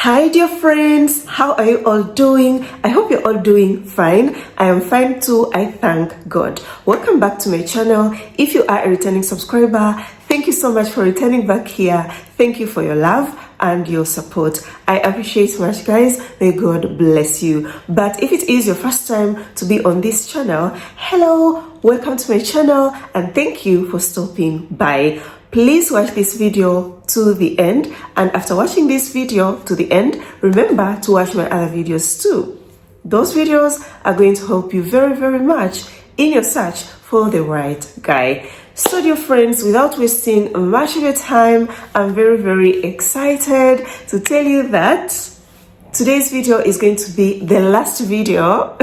Hi dear friends, how are you all doing? I hope you're all doing fine. I am fine too, I thank God. Welcome back to my channel. If you are a returning subscriber, thank you so much for returning back here. Thank you for your love and your support. I appreciate so much, guys. May God bless you. But if it is your first time to be on this channel, hello, welcome to my channel and thank you for stopping by. Please watch this video to the end, and after watching this video to the end, remember to watch my other videos too. Those videos are going to help you very much in your search for the right guy. So dear friends, without wasting much of your time, I'm very excited to tell you that today's video is going to be the last video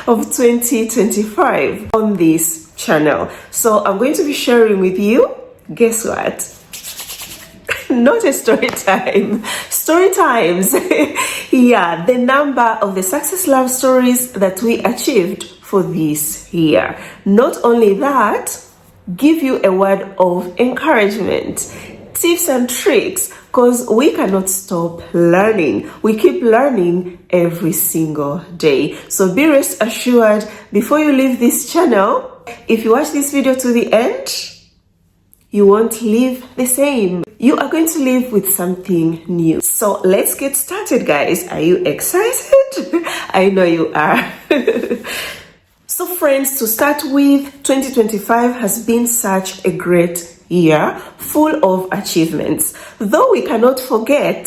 of 2025 on this channel. So I'm going to be sharing with you, guess what? Not a story time. Story times. Yeah, the number of the success love stories that we achieved for this year. Not only that, give you a word of encouragement, tips and tricks, because we cannot stop learning. We keep learning every single day. So be rest assured, before you leave this channel, if you watch this video to the end, you won't leave the same. You are going to leave with something new. So let's get started, guys. Are you excited? I know you are. So friends, to start with, 2025 has been such a great year, full of achievements. Though we cannot forget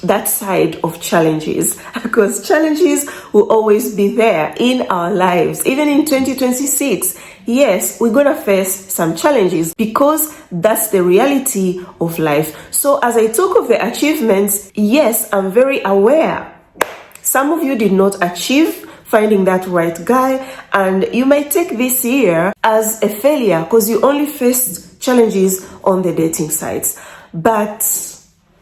that side of challenges, because challenges will always be there in our lives. Even in 2026, yes, we're gonna face some challenges because that's the reality of life. So as I talk of the achievements, yes, I'm very aware some of you did not achieve finding that right guy, and you might take this year as a failure because you only faced challenges on the dating sites. But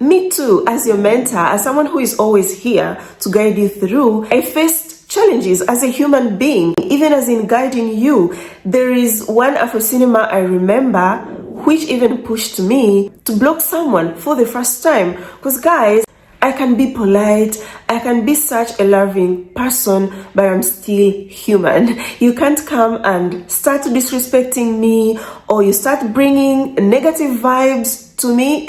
me too, as your mentor, as someone who is always here to guide you through, I faced challenges as a human being, even as in guiding you. There is one Afro cinema I remember which even pushed me to block someone for the first time. Because guys, I can be polite, I can be such a loving person, but I'm still human. You can't come and start disrespecting me, or you start bringing negative vibes to me.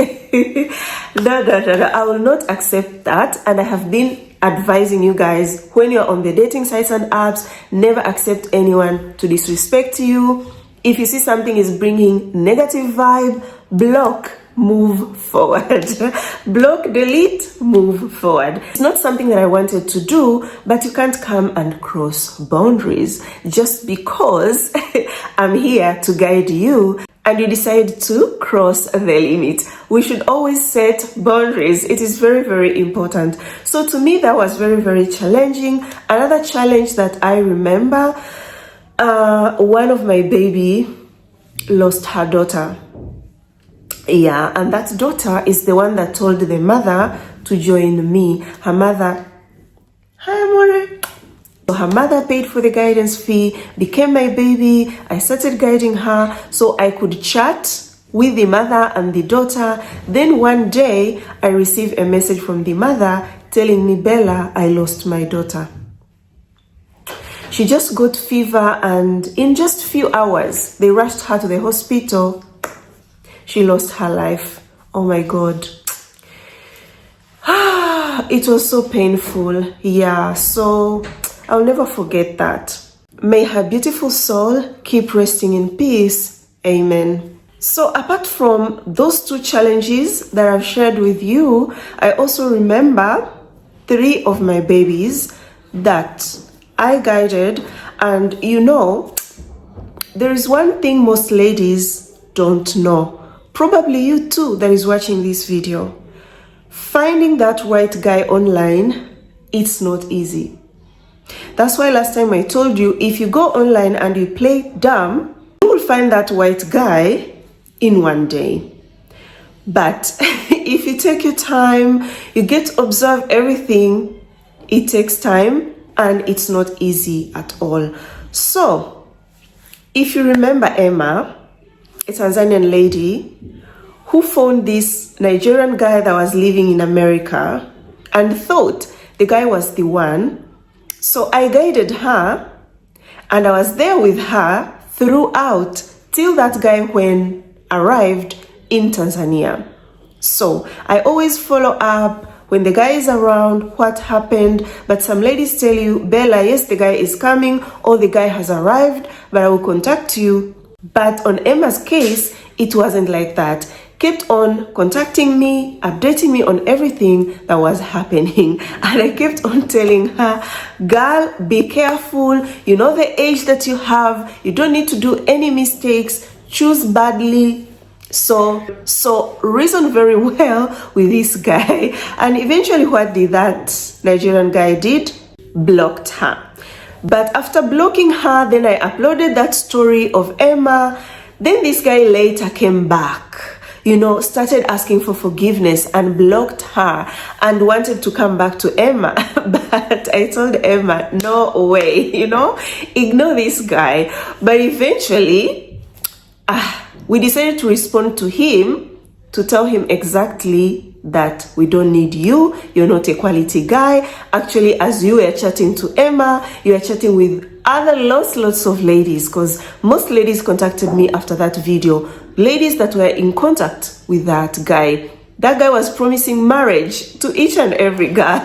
No, I will not accept that. And I have been advising you guys, when you're on the dating sites and apps, never accept anyone to disrespect you. If you see something is bringing negative vibe, block, move forward. Block, delete, move forward. It's not something that I wanted to do, but you can't come and cross boundaries just because I'm here to guide you and you decide to cross the limit. We should always set boundaries. It is very important. So to me, that was very challenging. Another challenge that I remember, one of my baby lost her daughter. Yeah, and that daughter is the one that told the mother to join me. Her mother, hi Amore. So her mother paid for the guidance fee, became my baby. I started guiding her so I could chat with the mother and the daughter. Then one day I received a message from the mother telling me, Bella, I lost my daughter. She just got fever and in just few hours, they rushed her to the hospital. She lost her life. Oh my God. It was so painful. Yeah, so I'll never forget that. May her beautiful soul keep resting in peace. Amen. So apart from those two challenges that I've shared with you, I also remember 3 of my babies that I guided. And you know, there is one thing most ladies don't know. Probably you too that is watching this video. Finding that right guy online, it's not easy. That's why last time I told you, if you go online and you play dumb, you will find that right guy in one day. But if you take your time, you get to observe everything, it takes time and it's not easy at all. So, if you remember Emma, a Tanzanian lady who found this Nigerian guy that was living in America and thought the guy was the one. So I guided her and I was there with her throughout till that guy when arrived in Tanzania. So I always follow up when the guy is around, what happened. But some ladies tell you, Bella, yes, the guy is coming or the guy has arrived, but I will contact you. But on Emma's case, it wasn't like that. Kept on contacting me, updating me on everything that was happening. And I kept on telling her, girl, be careful. You know the age that you have. You don't need to do any mistakes. Choose badly. So reason very well with this guy. And eventually what did that Nigerian guy did? Blocked her. But after blocking her, then I uploaded that story of Emma. Then this guy later came back, you know, started asking for forgiveness and blocked her and wanted to come back to Emma. But I told Emma, no way, you know, ignore this guy. But eventually, we decided to respond to him to tell him exactly that we don't need you. You're not a quality guy. Actually, as you were chatting to Emma, you were chatting with other lots of ladies, because most ladies contacted me after that video. Ladies that were in contact with that guy. That guy was promising marriage to each and every girl.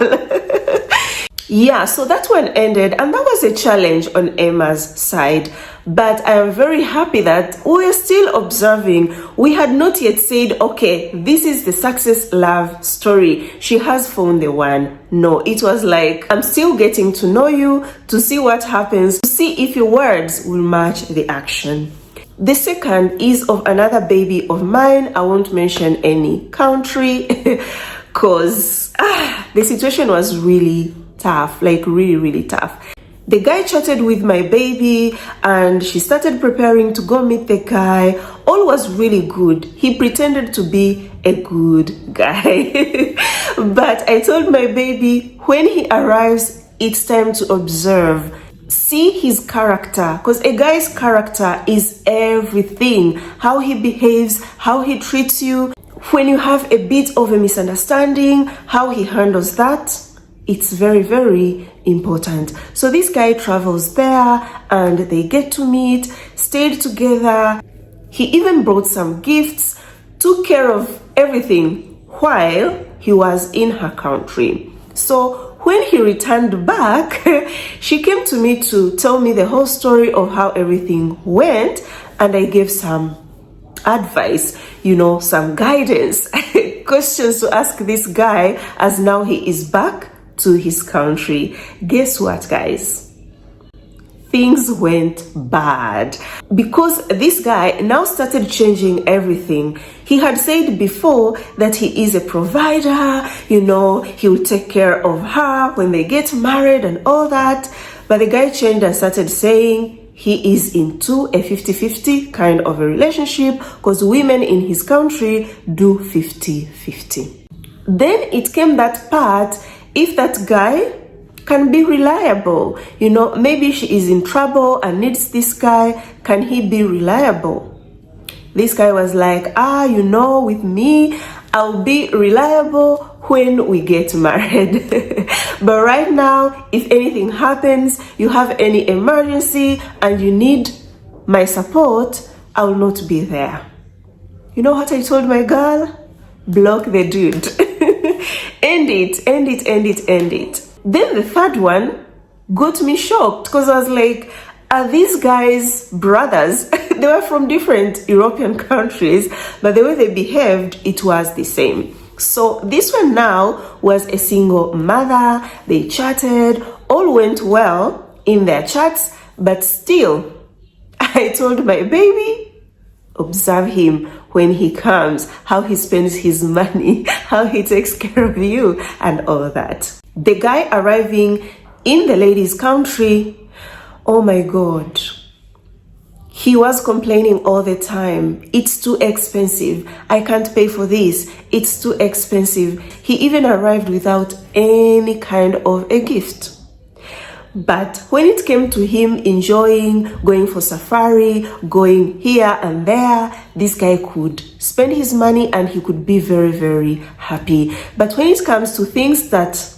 Yeah, so that one ended, and that was a challenge on Emma's side. But I am very happy that we're still observing. We had not yet said, okay, this is the success love story. She has found the one. No, it was like, I'm still getting to know you, to see what happens, to see if your words will match the action. The second is of another baby of mine. I won't mention any country because the situation was really tough, like really tough. The guy chatted with my baby and she started preparing to go meet the guy. All was really good. He pretended to be a good guy. But I told my baby, when he arrives, it's time to observe. See his character, because a guy's character is everything. How he behaves, how he treats you. When you have a bit of a misunderstanding, how he handles that. It's very important. So this guy travels there and they get to meet, stayed together. He even brought some gifts, took care of everything while he was in her country. So when he returned back, she came to me to tell me the whole story of how everything went, and I gave some advice, you know, some guidance, questions to ask this guy as now he is back to his country. Guess what, guys? Things went bad because this guy now started changing everything. He had said before that he is a provider, you know, he will take care of her when they get married and all that. But the guy changed and started saying he is into a 50-50 kind of a relationship because women in his country do 50-50. Then it came that part, if that guy can be reliable, you know, maybe she is in trouble and needs this guy, can he be reliable? This guy was like, you know, with me, I'll be reliable when we get married. But right now, if anything happens, you have any emergency and you need my support, I will not be there. You know what I told my girl? Block the dude. End it. Then the third one got me shocked because I was like, are these guys brothers? They were from different European countries, but the way they behaved, it was the same. So this one now was a single mother. They chatted, all went well in their chats, but still, I told my baby, observe him when he comes, how he spends his money, how he takes care of you, and all that. The guy arriving in the lady's country, oh my God, he was complaining all the time. It's too expensive. I can't pay for this. It's too expensive. He even arrived without any kind of a gift. But when it came to him enjoying, going for safari, going here and there, this guy could spend his money and he could be very, very happy. But when it comes to things that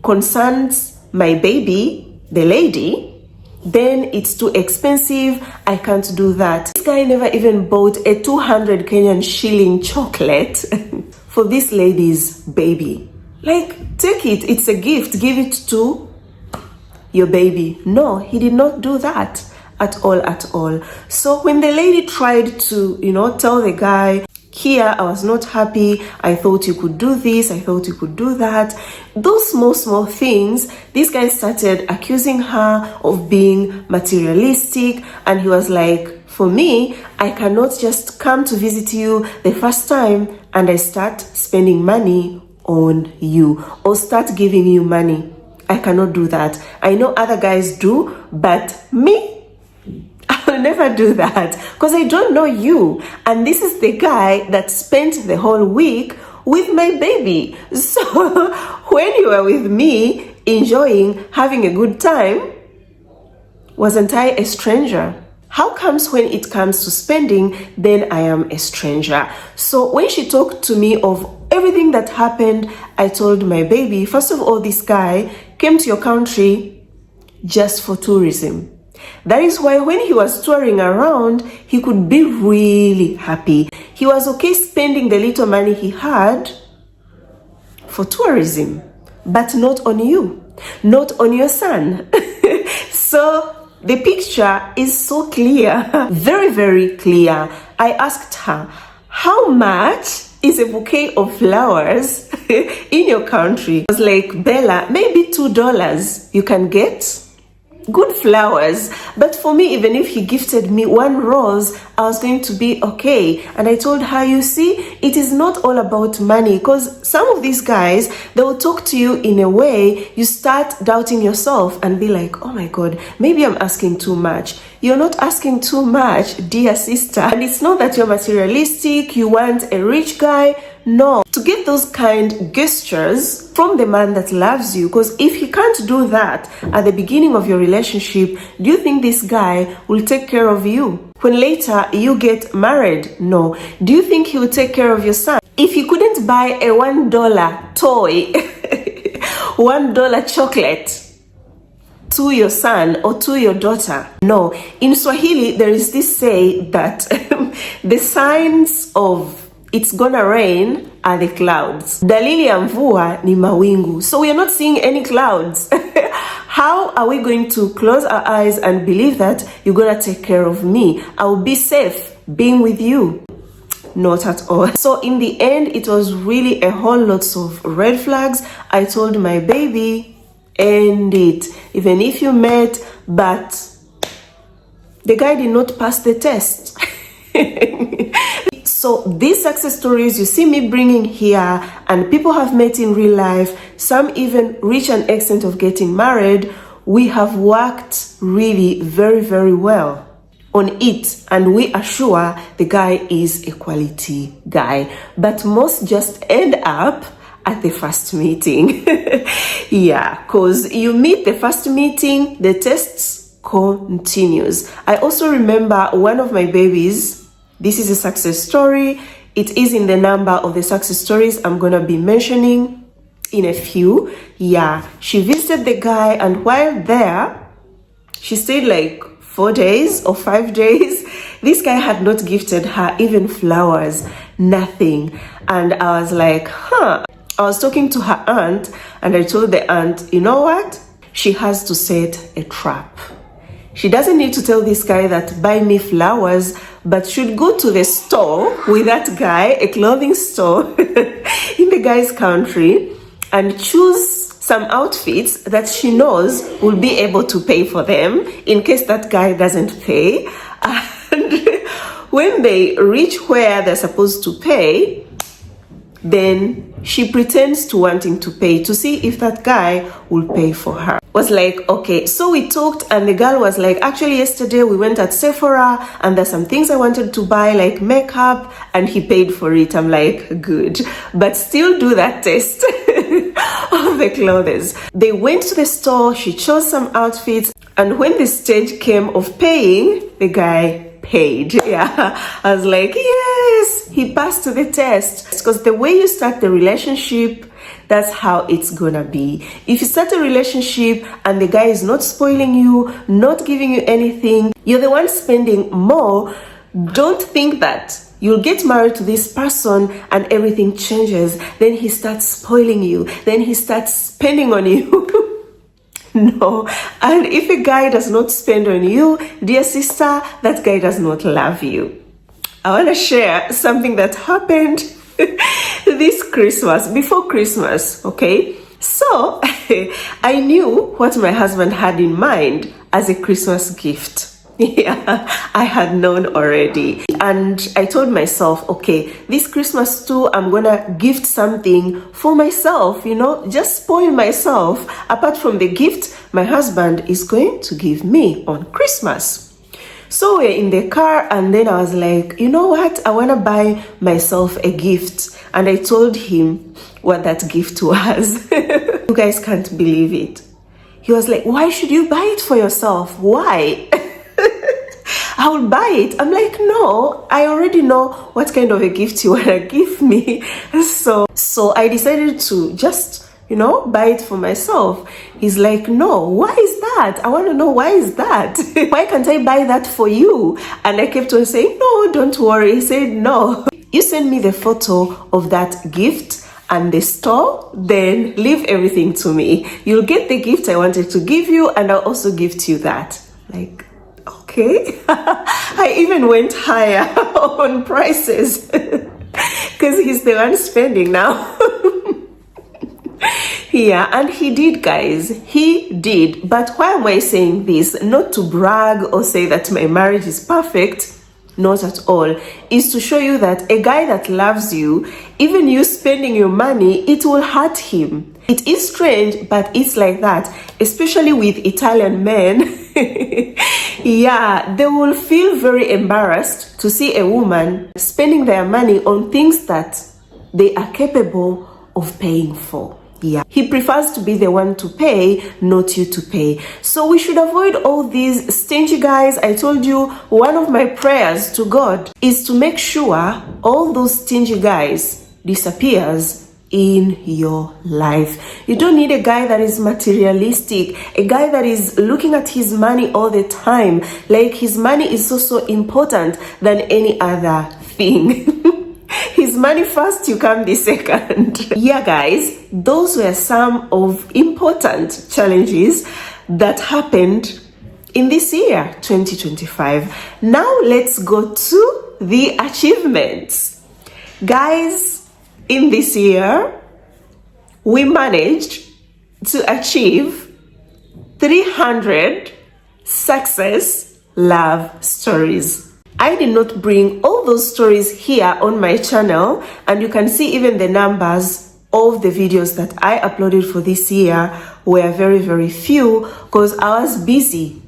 concerns my baby, the lady, then it's too expensive. I can't do that. This guy never even bought a 200 Kenyan shilling chocolate for this lady's baby. Like, take it, it's a gift, give it to your baby. No, he did not do that at all. So when the lady tried to, tell the guy, here, I was not happy, I thought you could do this, I thought you could do that, those small things, this guy started accusing her of being materialistic. And he was like, for me, I cannot just come to visit you the first time and I start spending money on you or start giving you money. I cannot do that. I know other guys do, but me, I'll never do that because I don't know you. And this is the guy that spent the whole week with my baby. So when you were with me, enjoying, having a good time, wasn't I a stranger? How comes when it comes to spending, then I am a stranger? So when she talked to me of everything that happened, I told my baby, first of all, this guy came to your country just for tourism. That is why when he was touring around, he could be really happy. He was okay spending the little money he had for tourism, but not on you, not on your son. So the picture is so clear, very, very clear. I asked her, how much is a bouquet of flowers in your country? I was like, Bella, maybe $2 you can get good flowers. But for me, even if he gifted me one rose, I was going to be okay. And I told her, you see, it is not all about money, because some of these guys, they will talk to you in a way you start doubting yourself and be like, oh my God, maybe I'm asking too much. You're not asking too much, dear sister. And it's not that you're materialistic, you want a rich guy. No, to get those kind gestures from the man that loves you, because if he can't do that at the beginning of your relationship, do you think this guy will take care of you when later you get married? No. Do you think he will take care of your son? If he couldn't buy a $1 toy, $1 chocolate to your son or to your daughter. No. In Swahili, there is this say that the signs of it's gonna rain are the clouds. Dalili ya mvua ni mawingu. So we are not seeing any clouds. How are we going to close our eyes and believe that you're gonna take care of me? I will be safe being with you. Not at all. So in the end, it was really a whole lot of red flags. I told my baby, end it. Even if you met, but the guy did not pass the test. So these success stories you see me bringing here, and people have met in real life, some even reach an extent of getting married, we have worked really very, very well on it, and we are sure the guy is a quality guy. But most just end up at the first meeting. Yeah, because you meet the first meeting, the tests continues. I also remember one of my babies. This is a success story. It is in the number of the success stories I'm gonna be mentioning in a few. Yeah, she visited the guy, and while there, she stayed like 4 days or 5 days. This guy had not gifted her even flowers, nothing. And I was like, I was talking to her aunt, and I told the aunt, you know what? She has to set a trap. She doesn't need to tell this guy that buy me flowers, but should go to the store with that guy, a clothing store in the guy's country, and choose some outfits that she knows will be able to pay for them in case that guy doesn't pay. And when they reach where they're supposed to pay, then she pretends to wanting to pay to see if that guy will pay for her. Was like, okay, so we talked, and the girl was like, actually yesterday we went at Sephora and there's some things I wanted to buy, like makeup, and he paid for it. I'm like, good, but still do that test of the clothes. They went to the store, she chose some outfits, and when the stage came of paying, the guy paid. Yeah, I was like, yes, he passed the test. Because the way you start the relationship, that's how it's gonna be. If you start a relationship and the guy is not spoiling you, not giving you anything, you're the one spending more, don't think that you'll get married to this person and everything changes. Then he starts spoiling you. Then he starts spending on you. No. And if a guy does not spend on you, dear sister, that guy does not love you. I want to share something that happened this Christmas, before Christmas, okay? So I knew what my husband had in mind as a Christmas gift. Yeah, I had known already. And I told myself, okay, this Christmas too, I'm gonna gift something for myself, you know, just spoil myself. Apart from the gift my husband is going to give me on Christmas. So we're in the car, and then I was like, you know what? I wanna buy myself a gift. And I told him what that gift was. You guys can't believe it. He was like, why should you buy it for yourself? Why? I will buy it. I'm like, no, I already know what kind of a gift you want to give me. So I decided to just, you know, buy it for myself. He's like, no, why is that? I want to know, why is that? Why can't I buy that for you? And I kept on saying, no, don't worry. He said, no. You send me the photo of that gift and the store, then leave everything to me. You'll get the gift I wanted to give you, and I'll also gift you that. Like, okay. I even went higher on prices because he's the one spending now. Yeah, and he did, guys. He did. But why am I saying this? Not to brag or say that my marriage is perfect. Not at all. Is to show you that a guy that loves you, even you spending your money, it will hurt him. It is strange, but it's like that, especially with Italian men. Yeah, they will feel very embarrassed to see a woman spending their money on things that they are capable of paying for. Yeah, he prefers to be the one to pay, not you to pay. So we should avoid all these stingy guys. I told you, one of my prayers to God is to make sure all those stingy guys disappears in your life. You don't need a guy that is materialistic, a guy that is looking at his money all the time, like his money is so important than any other thing. His money first, you come the second. Yeah, guys, those were some of important challenges that happened in this year 2025. Now let's go to the achievements. Guys, in this year, we managed to achieve 300 success love stories. I did not bring all those stories here on my channel, and you can see even the numbers of the videos that I uploaded for this year were very few because I was busy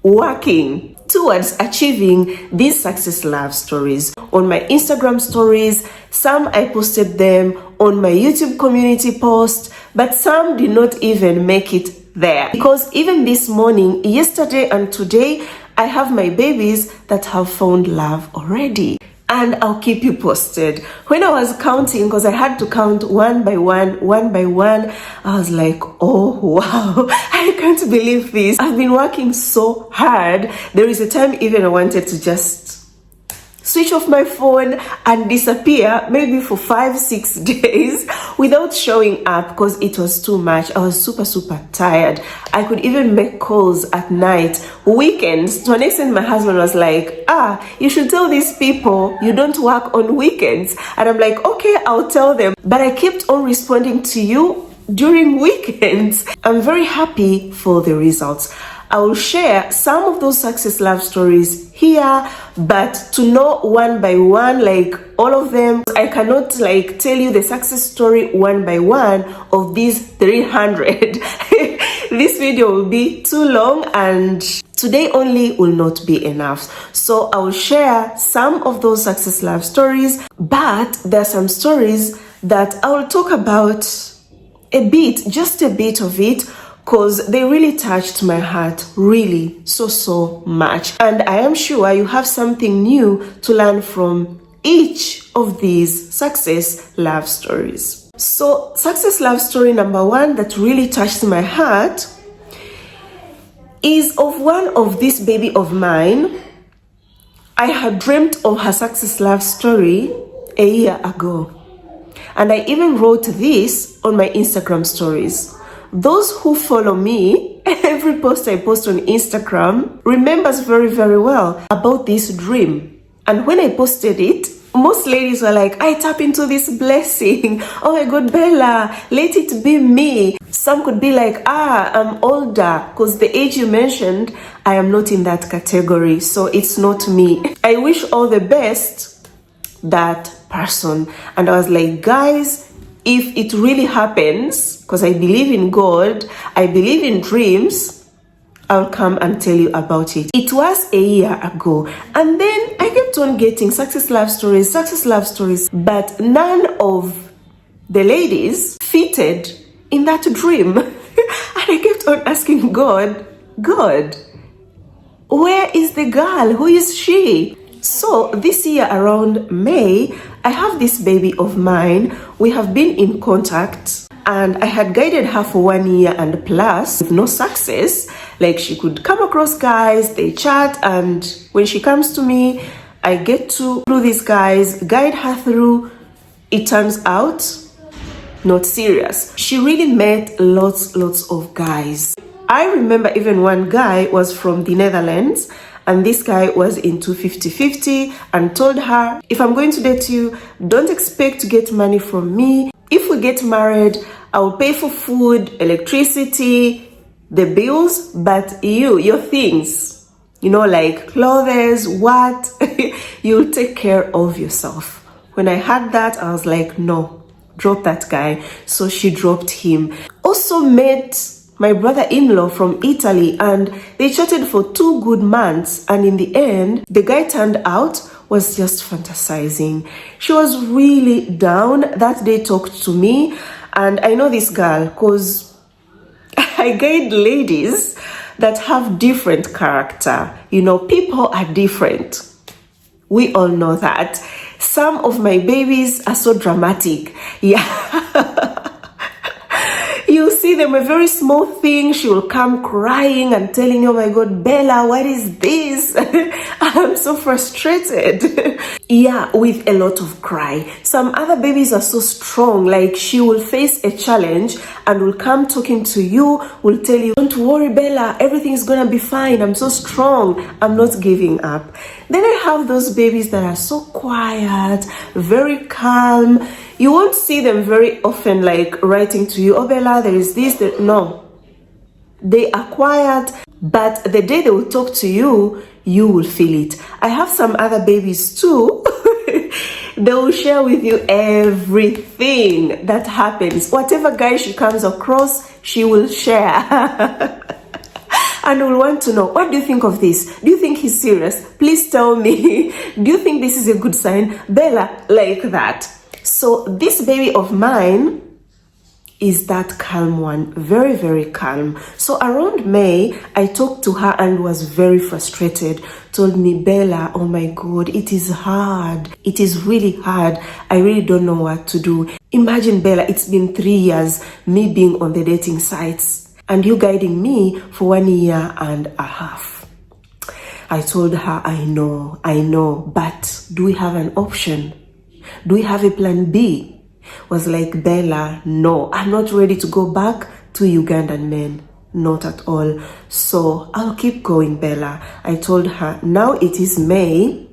working towards achieving these success love stories on my Instagram stories. Some I posted them on my YouTube community post, but some did not even make it there, because even this morning, yesterday and today, I have my babies that have found love already. And I'll keep you posted. When I was counting, because I had to count one by one, I was like, oh wow, I can't believe this. I've been working so hard. There is a time even I wanted to just switch off my phone and disappear maybe for 5-6 days without showing up because it was too much. I was super tired. I could even make calls at night, weekends. To an extent, my husband was like, you should tell these people you don't work on weekends. And I'm like, okay, I'll tell them. But I kept on responding to you during weekends. I'm very happy for the results. I will share some of those success love stories here, but to know one by one, like all of them, I cannot like tell you the success story one by one of these 300. This video will be too long, and today only will not be enough. So I will share some of those success love stories, but there are some stories that I will talk about a bit, just a bit of it, because they really touched my heart, really, so much. And I am sure you have something new to learn from each of these success love stories. So success love story number 1 that really touched my heart is of one of this baby of mine. I had dreamt of her success love story a year ago, and I even wrote this on my Instagram stories. Those who follow me, every post I post on Instagram, remembers very well about this dream. And when I posted it, most ladies were like, I tap into this blessing. Oh my God, Bella, let it be me. Some could be like, I'm older, because the age you mentioned, I am not in that category, so it's not me. I wish all the best that person. And I was like, guys, if it really happens, because I believe in God, I believe in dreams, I'll come and tell you about it. It was a year ago, and then I kept on getting success love stories, but none of the ladies fitted in that dream. And I kept on asking God, where is the girl? Who is she? So this year around May, I have this baby of mine. We have been in contact, and I had guided her for 1 year and plus with no success. Like, she could come across guys, they chat, and when she comes to me, I get to through these guys, guide her through. It turns out not serious. She really met lots of guys. I remember even one guy was from the Netherlands, and this guy was into 50-50 and told her, if I'm going to date you, don't expect to get money from me. If we get married, I will pay for food, electricity, the bills, but your things, like clothes, what, you'll take care of yourself. When I heard that, I was like, no, drop that guy. So she dropped him. Also met my brother-in-law from Italy, and they chatted for 2 good months, and in the end, the guy turned out was just fantasizing. She was really down. That day talked to me, and I know this girl because I guide ladies that have different character. People are different. We all know that. Some of my babies are so dramatic. Yeah. You see them, a very small thing, she will come crying and telling you, oh my God, Bella, what is this? I'm so frustrated. Yeah, with a lot of cry. Some other babies are so strong, like she will face a challenge and will come talking to you, will tell you, don't worry, Bella, everything is gonna be fine. I'm so strong. I'm not giving up. Then I have those babies that are so quiet, very calm. You won't see them very often like writing to you, oh Bella, there is this, that. No. They are quiet, but the day they will talk to you, you will feel it. I have some other babies too. They will share with you everything that happens. Whatever guy she comes across, she will share. And will want to know, what do you think of this? Do you think he's serious? Please tell me. Do you think this is a good sign? Bella, like that. So this baby of mine is that calm one, very calm. So around May, I talked to her and was very frustrated. Told me, Bella, oh my God, it is hard. It is really hard. I really don't know what to do. Imagine, Bella, it's been 3 years, me being on the dating sites, and you guiding me for 1 year and a half. I told her, I know, but do we have an option? Do we have a plan B? Was like, Bella, no, I'm not ready to go back to Ugandan men. Not at all. So I'll keep going, Bella. I told her, now it is May.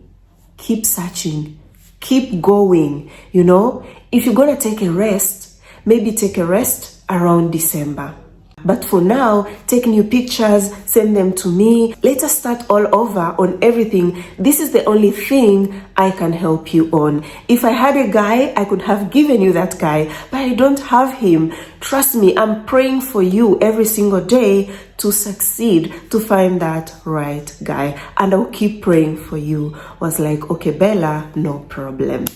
Keep searching. Keep going. If you're gonna take a rest, maybe take a rest around December. But for now, take new pictures, send them to me. Let us start all over on everything. This is the only thing I can help you on. If I had a guy, I could have given you that guy, but I don't have him. Trust me, I'm praying for you every single day to succeed, to find that right guy. And I'll keep praying for you. Was like, okay, Bella, no problem.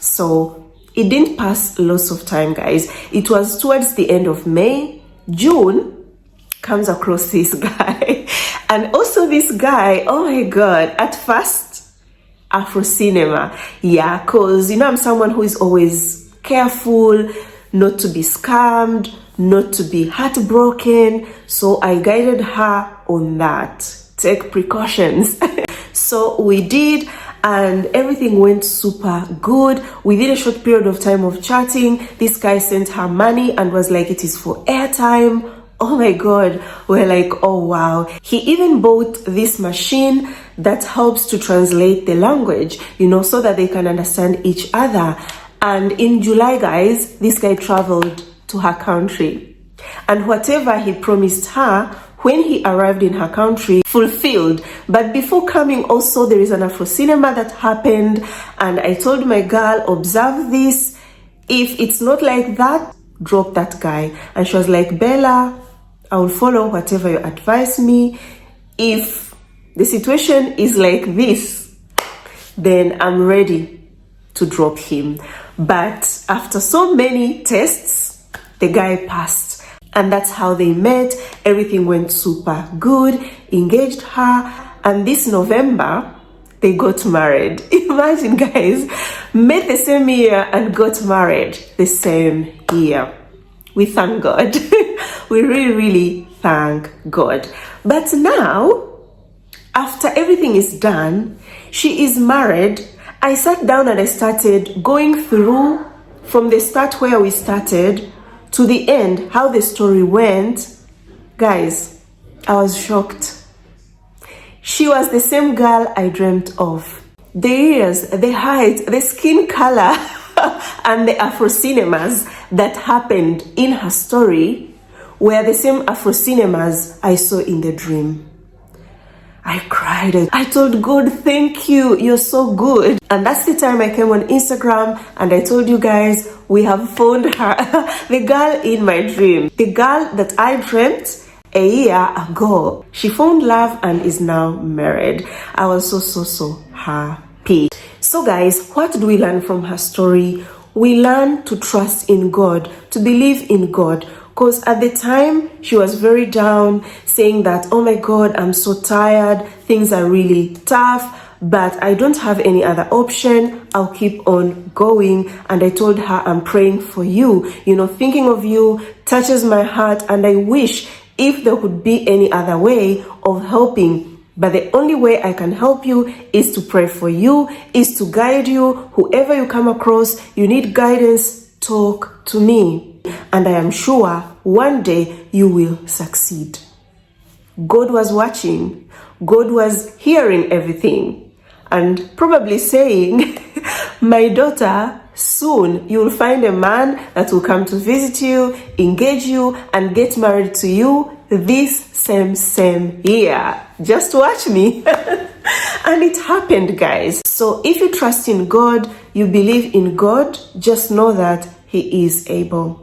So It didn't pass lots of time, guys. It was towards the end of May. June comes across this guy. And also this guy, oh my God, at first, Afro cinema. Yeah, because, I'm someone who is always careful, not to be scammed, not to be heartbroken. So I guided her on that. Take precautions. So we did, and everything went super good. Within a short period of time of chatting, this guy sent her money and was like, it is for airtime. Oh my God, we're like, oh wow. He even bought this machine that helps to translate the language, so that they can understand each other. And in July, guys, this guy traveled to her country. And whatever he promised her, when he arrived in her country, fulfilled. But before coming, also, there is an Afro cinema that happened. And I told my girl, observe this. If it's not like that, drop that guy. And she was like, Bella, I will follow whatever you advise me. If the situation is like this, then I'm ready to drop him. But after so many tests, the guy passed. And that's how they met. Everything went super good, engaged her. And this November, they got married. Imagine, guys, met the same year and got married the same year. We thank God. We really, really thank God. But now, after everything is done, she is married. I sat down and I started going through from the start where we started to the end, how the story went. Guys, I was shocked. She was the same girl I dreamt of. The ears, the height, the skin color, and the Afro cinemas that happened in her story were the same Afro cinemas I saw in the dream. I cried. I told God, thank you. You're so good. And that's the time I came on Instagram and I told you guys, we have found her. The girl in my dream. The girl that I dreamt a year ago. She found love and is now married. I was so happy. So guys, what do we learn from her story? We learn to trust in God, to believe in God. Because at the time, she was very down, saying that, oh my God, I'm so tired. Things are really tough, but I don't have any other option. I'll keep on going. And I told her, I'm praying for you. Thinking of you touches my heart. And I wish if there could be any other way of helping. But the only way I can help you is to pray for you, is to guide you. Whoever you come across, you need guidance, talk to me. And I am sure one day you will succeed. God was watching. God was hearing everything and probably saying, my daughter, soon you will find a man that will come to visit you, engage you, and get married to you this same year. Just watch me. And it happened, guys. So if you trust in God, you believe in God, just know that He is able.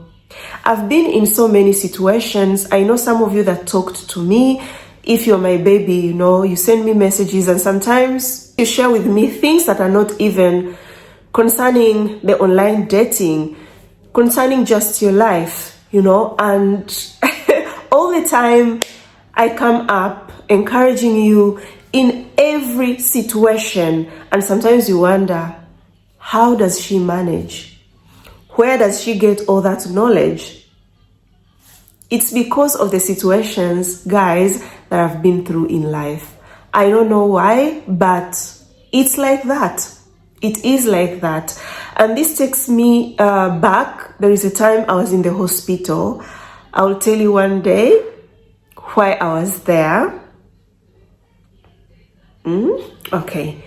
I've been in so many situations. I know some of you that talked to me. If you're my baby, you send me messages and sometimes you share with me things that are not even concerning the online dating, concerning just your life, and all the time I come up encouraging you in every situation. And sometimes you wonder, how does she manage? Where does she get all that knowledge? It's because of the situations, guys, that I've been through in life. I don't know why, but it's like that. It is like that. And this takes me back. There is a time I was in the hospital. I will tell you one day why I was there. Okay.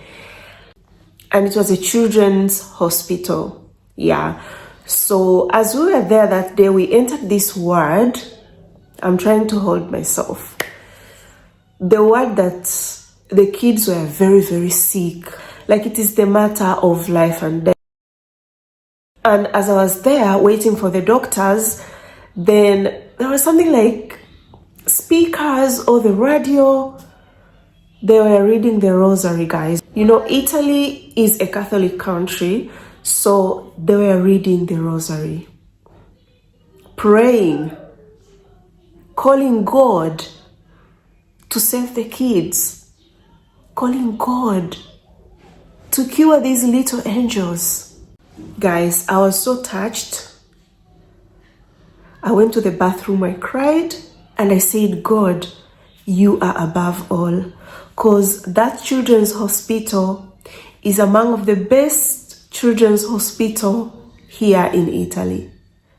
And it was a children's hospital. Yeah. So as we were there that day, we entered this ward. I'm trying to hold myself. The ward that the kids were very sick. Like it is the matter of life and death. And as I was there waiting for the doctors, then there was something like speakers or the radio. They were reading the rosary, guys. Italy is a Catholic country. So they were reading the rosary, praying, calling God to save the kids, calling God to cure these little angels. Guys, I was so touched. I went to the bathroom, I cried, and I said, God, you are above all. Because that children's hospital is among of the best children's hospital here in Italy.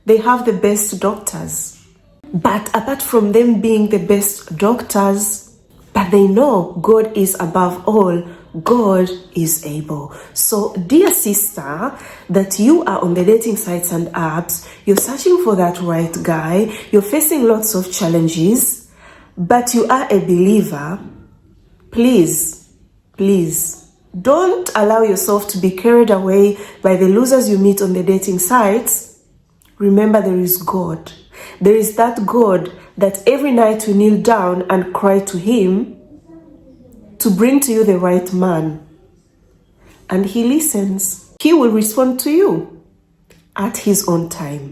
They have the best doctors. But apart from them being the best doctors, but they know God is above all. God is able. So, dear sister, that you are on the dating sites and apps, you're searching for that right guy, you're facing lots of challenges, but you are a believer, please, don't allow yourself to be carried away by the losers you meet on the dating sites. Remember, there is God. There is that God that every night you kneel down and cry to him to bring to you the right man. And he listens. He will respond to you at his own time,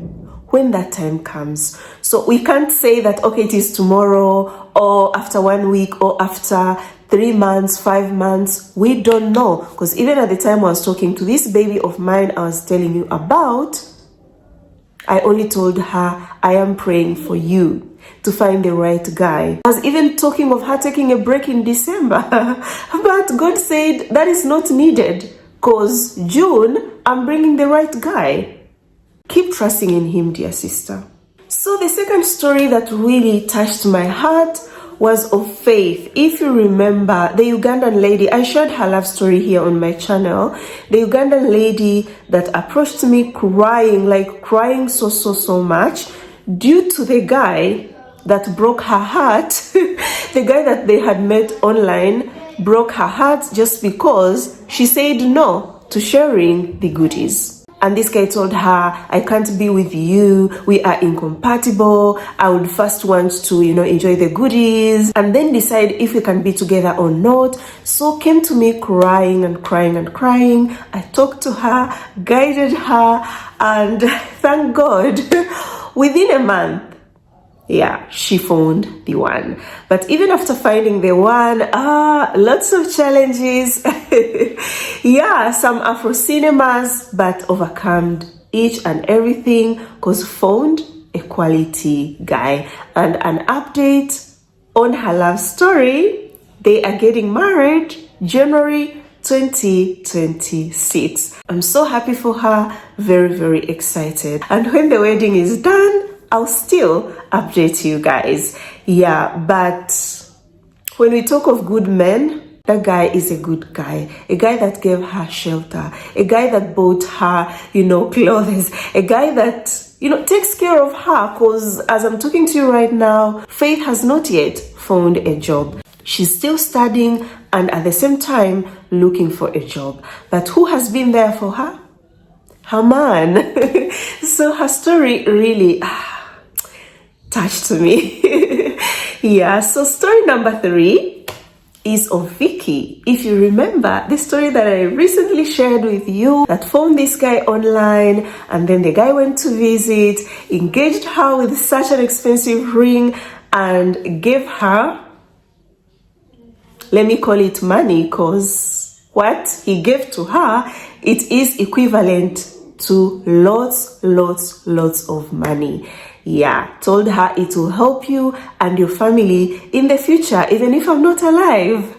when that time comes. So we can't say that, okay, it is tomorrow or after 1 week or after 3 months, 5 months. We don't know. Because even at the time I was talking to this baby of mine I was telling you about, I only told her, I am praying for you to find the right guy. I was even talking of her taking a break in December. But God said that is not needed, because June, I'm bringing the right guy. Keep trusting in him, dear sister. So the second story that really touched my heart was of Faith. If you remember, the Ugandan lady, I shared her love story here on my channel. The Ugandan lady that approached me crying so much due to the guy that broke her heart. The guy that they had met online broke her heart just because she said no to sharing the goodies. And this guy told her, I can't be with you, we are incompatible, I would first want to, enjoy the goodies and then decide if we can be together or not. So came to me crying. I talked to her, guided her, and thank God, within a month, she found the one. But even after finding the one, lots of challenges. Some Afro cinemas, but overcome each and everything, because found a quality guy. And an update on her love story, they are getting married January 2026. I'm so happy for her, very excited. And when the wedding is done, I'll still update you guys. But when we talk of good men, that guy is a good guy. A guy that gave her shelter. A guy that bought her, clothes. A guy that, takes care of her. Because as I'm talking to you right now, Faith has not yet found a job. She's still studying and at the same time looking for a job. But who has been there for her? Her man. So her story really touched me. So story number 3 is of Vicky. If you remember the story that I recently shared with you, that found this guy online, and then the guy went to visit, engaged her with such an expensive ring, and gave her, let me call it money, because what he gave to her, it is equivalent to lots of money. Told her it will help you and your family in the future, even if I'm not alive.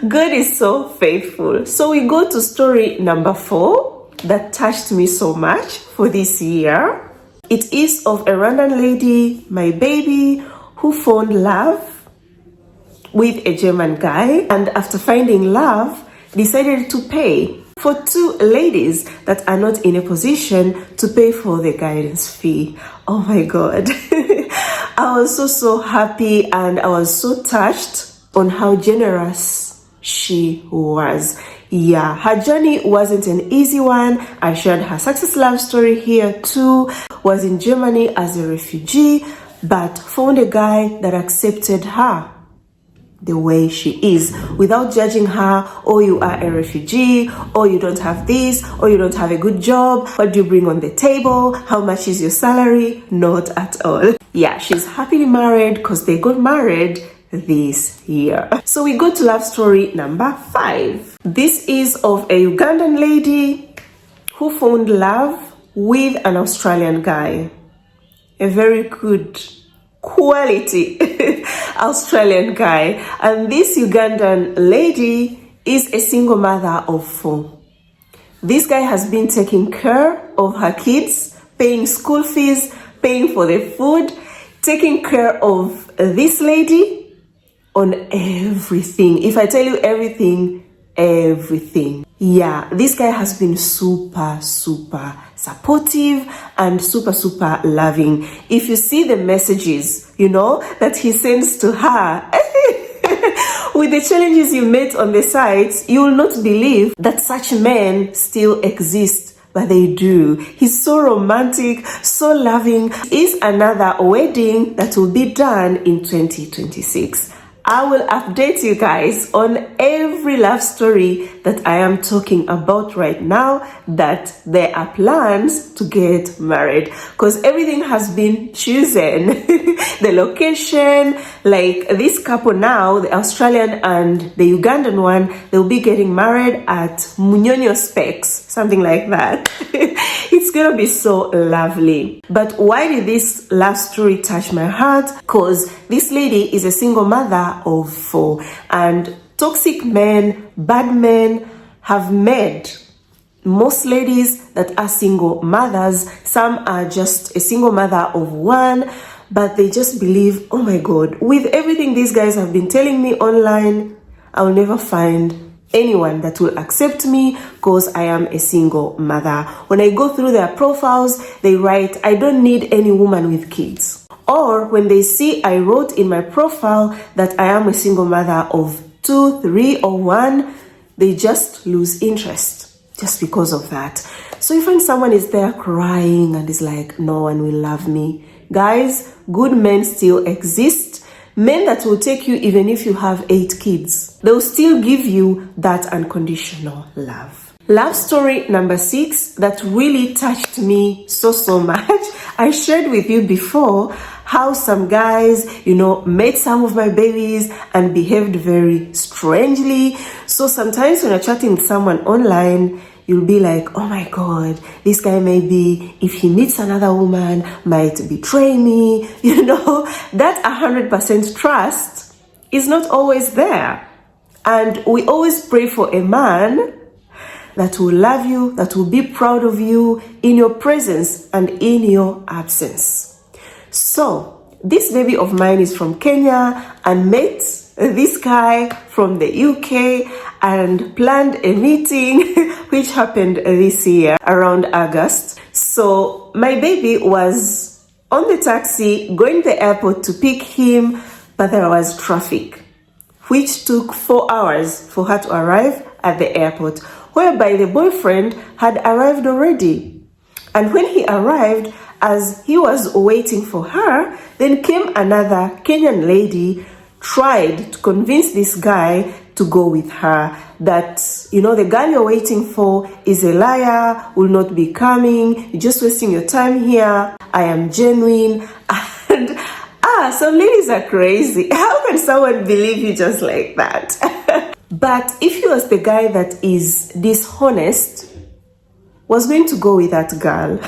God is so faithful. So we go to story number 4 that touched me so much for this year. It is of a Rwandan lady, my baby, who found love with a German guy, and after finding love, decided to pay for 2 ladies that are not in a position to pay for the guidance fee. Oh my God. I was so happy, and I was so touched on how generous she was. Her journey wasn't an easy one. I shared her success love story here too. Was in Germany as a refugee, but found a guy that accepted her the way she is without judging her. Oh, you are a refugee, or you don't have this, or you don't have a good job, what do you bring on the table, how much is your salary? Not at all. Yeah, she's happily married because they got married this year. So we go to love story number 5. This is of a Ugandan lady who found love with an Australian guy, a very good quality Australian guy. And this Ugandan lady is a single mother of 4. This guy has been taking care of her kids, paying school fees, paying for the food, taking care of this lady on everything. If I tell you everything, everything. Yeah, this guy has been super supportive and super loving. If you see the messages, that he sends to her with the challenges you met on the sites, you will not believe that such men still exist, but they do. He's so romantic, so loving. Is another wedding that will be done in 2026. I will update you guys on every love story that I am talking about right now, that there are plans to get married, because everything has been chosen. The location, like this couple now, the Australian and the Ugandan one, they'll be getting married at Munyonyo Specs, something like that. It's gonna be so lovely. But why did this love story touch my heart? Because this lady is a single mother of 4, and toxic men, bad men have made most ladies that are single mothers. Some are just a single mother of 1, but they just believe, oh my God, with everything these guys have been telling me online, I'll never find anyone that will accept me because I am a single mother. When I go through their profiles, they write, I don't need any woman with kids. Or when they see I wrote in my profile that I am a single mother of 2, 3, or 1, they just lose interest just because of that. So you find someone is there crying and is like, no one will love me. Guys, good men still exist. Men that will take you even if you have 8 kids. They'll still give you that unconditional love. Love story number 6 that really touched me so much. I shared with you before how some guys, met some of my babies and behaved very strangely. So sometimes when you're chatting with someone online, you'll be like, oh my God, this guy maybe, if he meets another woman, might betray me. That 100% trust is not always there. And we always pray for a man that will love you, that will be proud of you in your presence and in your absence. So this baby of mine is from Kenya and met this guy from the UK and planned a meeting which happened this year around August. So my baby was on the taxi going to the airport to pick him, but there was traffic, which took 4 hours for her to arrive at the airport, whereby the boyfriend had arrived already. And when he arrived, as he was waiting for her, then came another Kenyan lady, tried to convince this guy to go with her, that, the girl you're waiting for is a liar, will not be coming, you're just wasting your time here, I am genuine. And some ladies are crazy. How can someone believe you just like that? But if he was the guy that is dishonest, was going to go with that girl,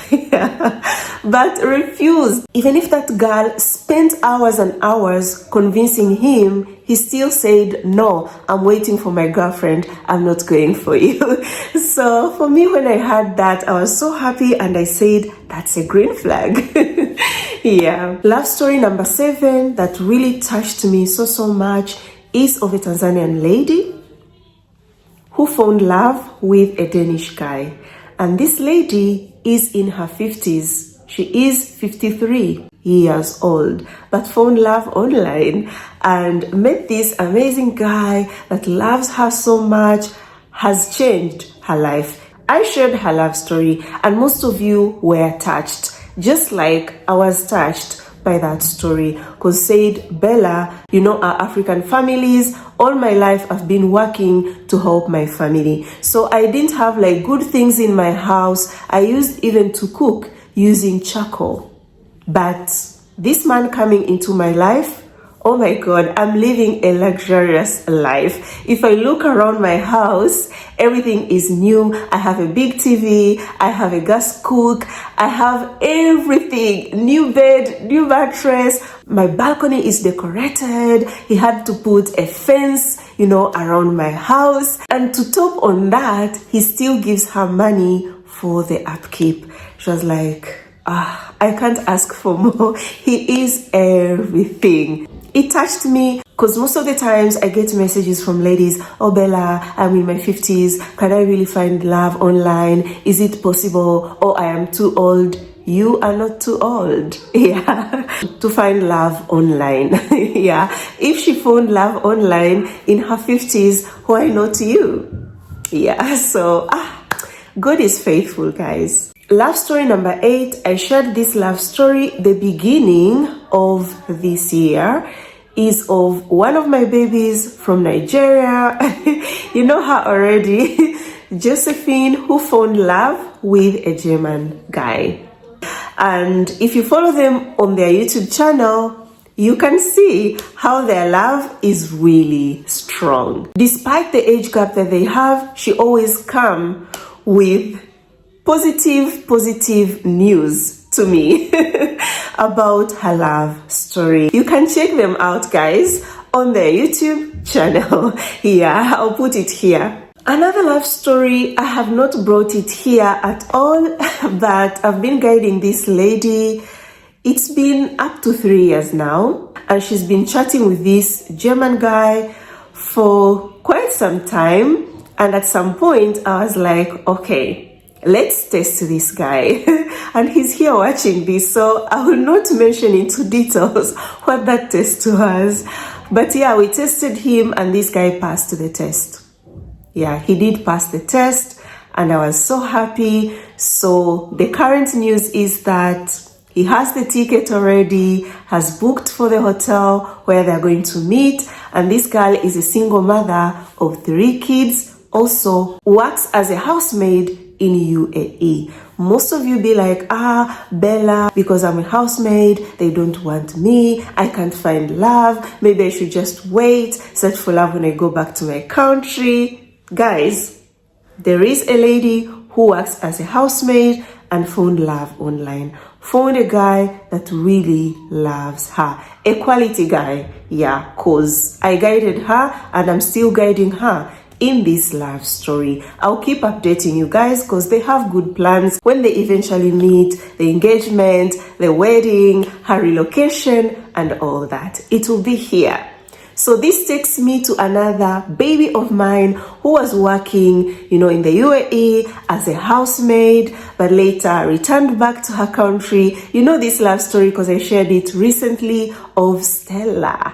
but refused. Even if that girl spent hours and hours convincing him, he still said, no, I'm waiting for my girlfriend, I'm not going for you. So for me, when I heard that, I was so happy and I said, that's a green flag. Yeah. Love story number 7 that really touched me so much is of a Tanzanian lady who found love with a Danish guy. And this lady is in her 50s. She is 53 years old, but found love online and met this amazing guy that loves her so much, has changed her life. I shared her love story and most of you were touched, just like I was touched by that story, because said Bella, our African families, all my life I've been working to help my family. So I didn't have like good things in my house. I used even to cook using charcoal. But this man coming into my life, oh my God, I'm living a luxurious life. If I look around my house, everything is new. I have a big TV, I have a gas cook, I have everything, new bed, new mattress. My balcony is decorated. He had to put a fence, around my house. And to top on that, he still gives her money for the upkeep. She was like, I can't ask for more. He is everything. It touched me because most of the times I get messages from ladies, oh Bella, I'm in my 50s. Can I really find love online? Is it possible? Oh, I am too old. You are not too old, to find love online. If she found love online in her 50s, why not you? So God is faithful, guys. Love story number 8. I shared this love story the beginning of this year. Is of one of my babies from Nigeria. You know her already. Josephine, who found love with a German guy. And if you follow them on their YouTube channel, you can see how their love is really strong. Despite the age gap that they have, she always comes with positive news to me about her love story. You can check them out, guys, on their YouTube channel. I'll put it here. Another love story, I have not brought it here at all, but I've been guiding this lady. It's been up to 3 years now, and she's been chatting with this German guy for quite some time. And at some point, I was like, okay, let's test this guy. And he's here watching this, so I will not mention into details what that test was. But we tested him, and this guy passed the test. He did pass the test, and I was so happy. So the current news is that he has the ticket already, has booked for the hotel where they're going to meet, and this girl is a single mother of 3 kids, also works as a housemaid in UAE. Most of you be like, Bella, because I'm a housemaid, they don't want me, I can't find love, maybe I should just wait, search for love when I go back to my country. Guys, there is a lady who works as a housemaid and found love online. Found a guy that really loves her. A quality guy, cause I guided her and I'm still guiding her in this love story. I'll keep updating you guys because they have good plans when they eventually meet, the engagement, the wedding, her relocation, and all that. It will be here. So this takes me to another baby of mine who was working, in the UAE as a housemaid, but later returned back to her country. You know this love story because I shared it recently of Stella.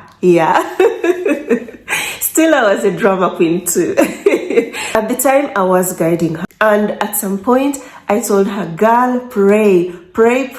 Stella was a drama queen too. At the time, I was guiding her. And at some point, I told her, girl, pray. Break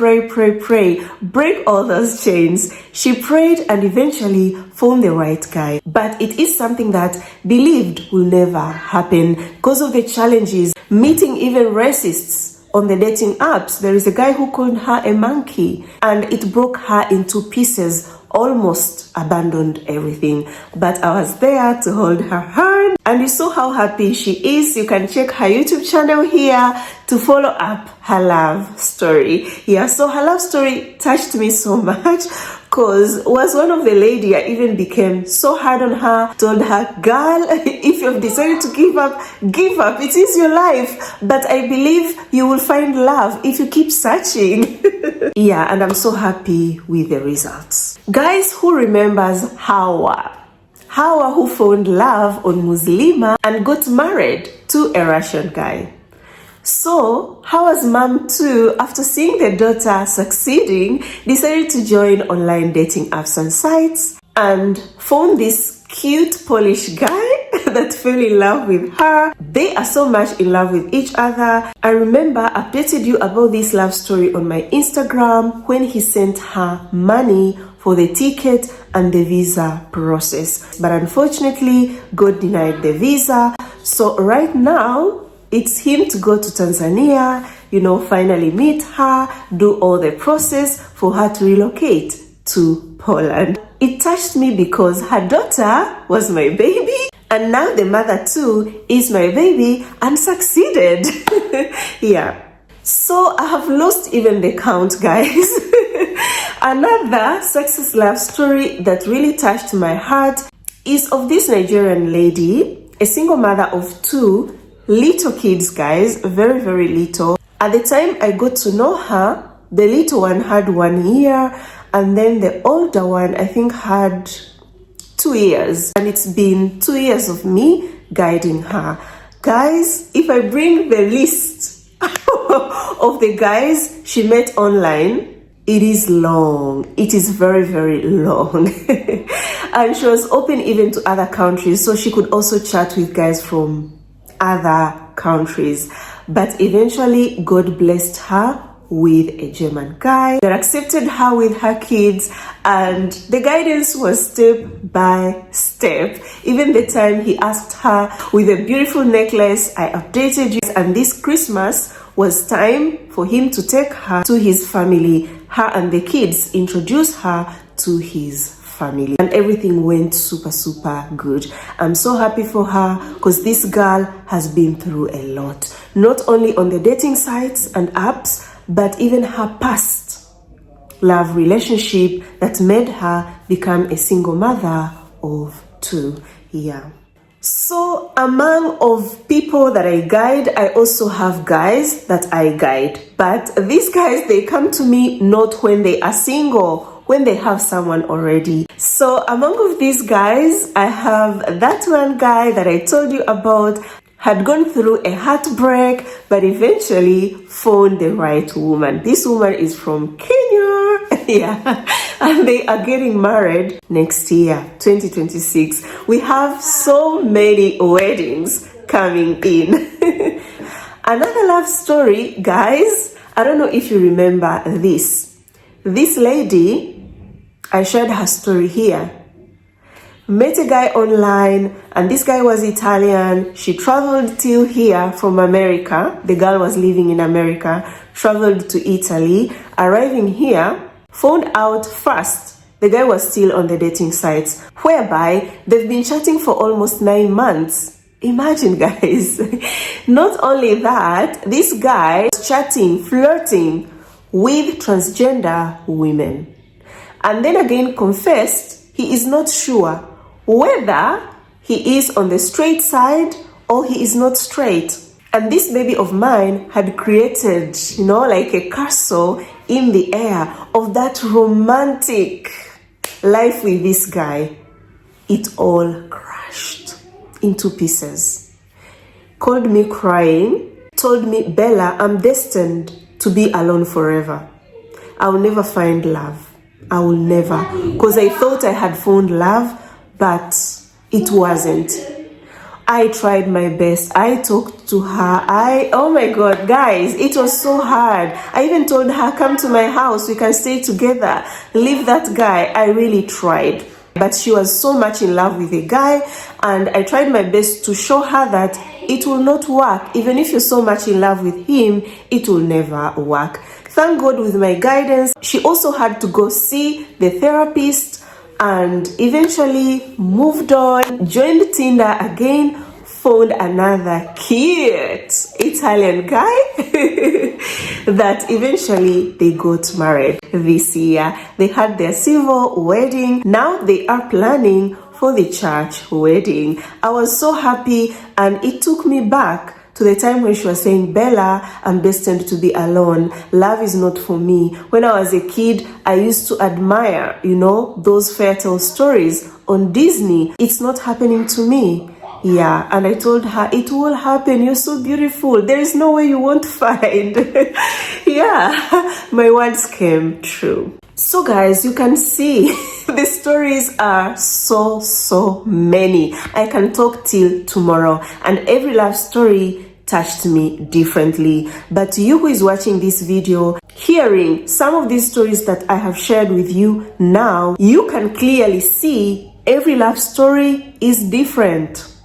all those chains. She prayed and eventually found the right guy. But it is something that believed will never happen because of the challenges. Meeting even racists on the dating apps. There is a guy who called her a monkey and it broke her into pieces. Almost abandoned everything, but I was there to hold her hand, and you saw how happy she is. You can check her YouTube channel here to follow up her love story. So her love story touched me so much because was one of the lady I even became so hard on her, told her, girl, if you've decided to give up, it is your life, but I believe you will find love if you keep searching. And I'm so happy with the results. Guys, who remembers Hawa who found love on Muslima and got married to a Russian guy? So Hawa's mom too, after seeing the daughter succeeding, decided to join online dating apps and sites and found this cute Polish guy that fell in love with her. They are so much in love with each other. I remember I updated you about this love story on my Instagram when he sent her money for the ticket and the visa process. But unfortunately, God denied the visa. So right now, it's him to go to Tanzania, finally meet her, do all the process for her to relocate to Poland. It touched me because her daughter was my baby, and now the mother too is my baby and succeeded. Yeah. So I have lost even the count, guys. Another success love story that really touched my heart is of this Nigerian lady, a single mother of 2 little kids, guys, very, very little. At the time I got to know her, the little one had 1 year, and then the older one, I think, had 2 years. And it's been 2 years of me guiding her. Guys, if I bring the list of the guys she met online, it is long. It is very, very long. And she was open even to other countries, so she could also chat with guys from other countries. But eventually, God blessed her with a German guy that accepted her with her kids, and the guidance was step by step. Even the time he asked her with a beautiful necklace, I updated you, and this Christmas was time for him to take her to his family. Her and the kids introduced her to his family, and everything went super, super good. I'm so happy for her because this girl has been through a lot, not only on the dating sites and apps, but even her past love relationship that made her become a single mother of 2. Yeah. So among of people that I guide, I also have guys that I guide. But these guys, they come to me not when they are single, when they have someone already. So among of these guys, I have that one guy that I told you about, had gone through a heartbreak, but eventually found the right woman. This woman is from Kenya. Yeah. And they are getting married next year, 2026. We have so many weddings coming in. Another love story, guys. I don't know if you remember this. This lady, I shared her story here. Met a guy online, and this guy was Italian. She traveled till here from America. The girl was living in America, traveled to Italy, arriving here, found out first the guy was still on the dating sites, whereby they've been chatting for almost 9 months. Imagine, guys. Not only that, this guy was chatting, flirting with transgender women, and then again confessed he is not sure whether he is on the straight side or he is not straight. And this baby of mine had created, like a castle in the air of that romantic life with this guy. It all crashed into pieces. Called me crying, told me, Bella, I'm destined to be alone forever. I will never find love. I will never. Because I thought I had found love, but it wasn't. I tried my best. I talked to her. Oh my God, guys, it was so hard. I even told her, come to my house. We can stay together. Leave that guy. I really tried. But she was so much in love with the guy. And I tried my best to show her that it will not work. Even if you're so much in love with him, it will never work. Thank God with my guidance, she also had to go see the therapist, and eventually moved on, joined Tinder again, found another cute Italian guy that eventually they got married this year. They had their civil wedding. Now they are planning for the church wedding. I was so happy, and it took me back to the time when she was saying, Bella, I'm destined to be alone. Love is not for me. When I was a kid, I used to admire, those fairy tale stories on Disney. It's not happening to me. Yeah, and I told her, it will happen. You're so beautiful. There is no way you won't find. Yeah, my words came true. So guys, you can see the stories are so many. I can talk till tomorrow, and every love story touched me differently. But you who is watching this video, hearing some of these stories that I have shared with you now, you can clearly see every love story is different.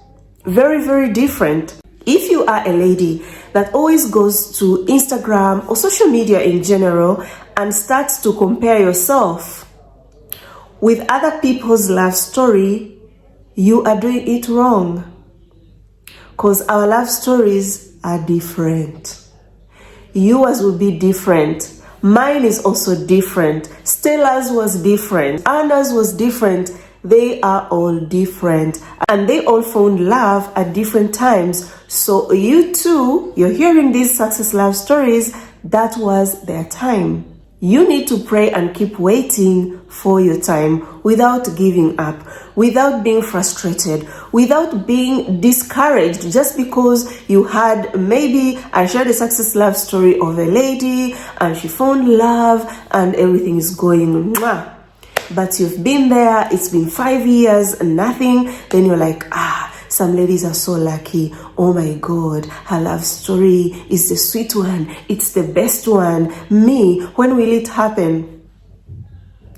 Very different. If you are a lady that always goes to Instagram or social media in general and starts to compare yourself with other people's love story, you are doing it wrong. Because our love stories are different. Yours will be different. Mine is also different. Stella's was different. Anna's was different. They are all different, and they all found love at different times. So you too, you're hearing these success love stories, that was their time. You need to pray and keep waiting for your time without giving up, without being frustrated, without being discouraged just because you had, maybe I shared a success love story of a lady and she found love and everything is going mwah. But you've been there, it's been 5 years, nothing. Then you're like, some ladies are so lucky. Oh my God, her love story is the sweet one. It's the best one. Me, when will it happen?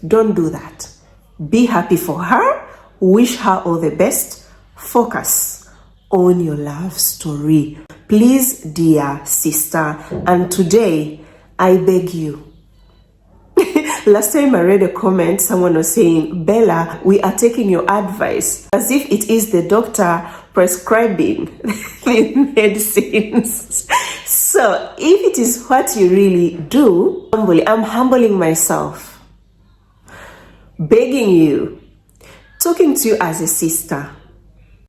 Don't do that. Be happy for her. Wish her all the best. Focus on your love story. Please, dear sister, and today, I beg you. Last time I read a comment, someone was saying, Bella, we are taking your advice, as if it is the doctor prescribing the medicines. So if it is what you really do, I'm humbling myself, begging you, talking to you as a sister.